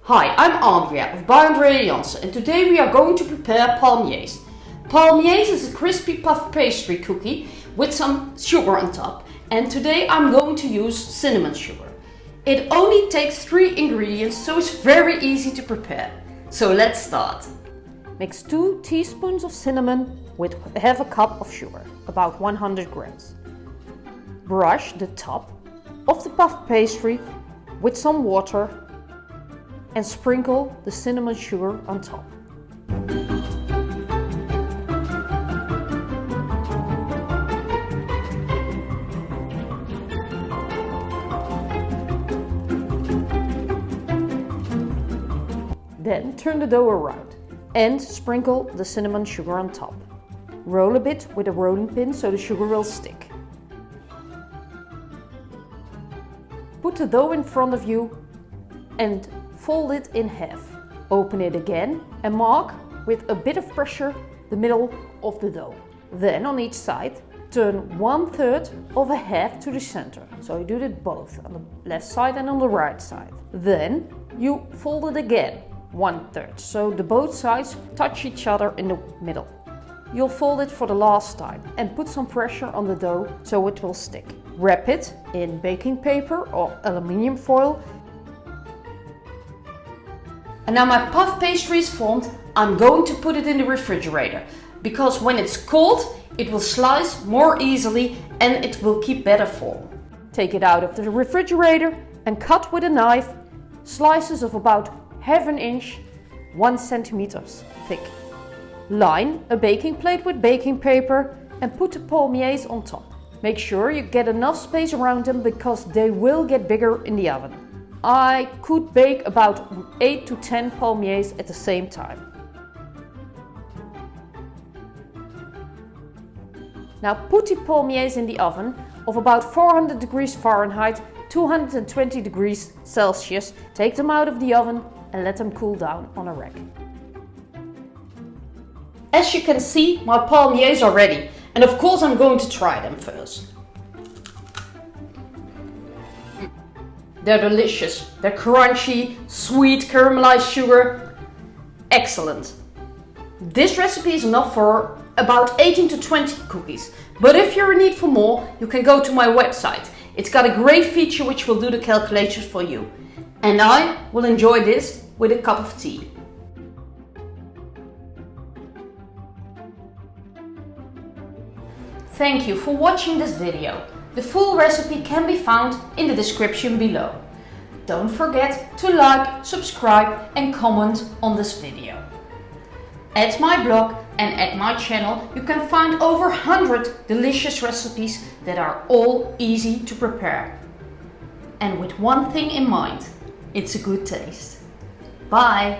Hi, I'm Andrea of Buttery and today we are going to prepare palmiers. Palmiers is a crispy puff pastry cookie with some sugar on top, and today I'm going to use cinnamon sugar. It only takes 3 ingredients, so it's very easy to prepare. So let's start. Mix 2 teaspoons of cinnamon with half a cup of sugar, about 100 grams. Brush the top of the puff pastry with some water and sprinkle the cinnamon sugar on top. Then turn the dough around and sprinkle the cinnamon sugar on top. Roll a bit with a rolling pin so the sugar will stick. Put the dough in front of you and fold it in half. Open it again and mark with a bit of pressure the middle of the dough. Then on each side, turn 1/3 of a half to the center. So you do it both on the left side and on the right side. Then you fold it again 1/3 so the both sides touch each other in the middle. You'll fold it for the last time and put some pressure on the dough so it will stick. Wrap it in baking paper or aluminium foil. And now my puff pastry is formed. I'm going to put it in the refrigerator because when it's cold it will slice more easily and it will keep better form. Take it out of the refrigerator and cut with a knife slices of about 1/2 inch, 1 centimeters thick. Line a baking plate with baking paper and put the palmiers on top. Make sure you get enough space around them because they will get bigger in the oven. I could bake about 8 to 10 palmiers at the same time. Now put the palmiers in the oven of about 400 degrees Fahrenheit, 220 degrees Celsius. Take them out of the oven and let them cool down on a rack. As you can see, my palmiers are ready, and of course I'm going to try them first. They're delicious. They're crunchy, sweet, caramelized sugar. Excellent. This recipe is enough for about 18 to 20 cookies. But if you're in need for more, you can go to my website. It's got a great feature which will do the calculations for you. And I will enjoy this with a cup of tea. Thank you for watching this video. The full recipe can be found in the description below. Don't forget to like, subscribe and comment on this video. At my blog and at my channel you can find over 100 delicious recipes that are all easy to prepare. And with one thing in mind, it's a good taste. Bye!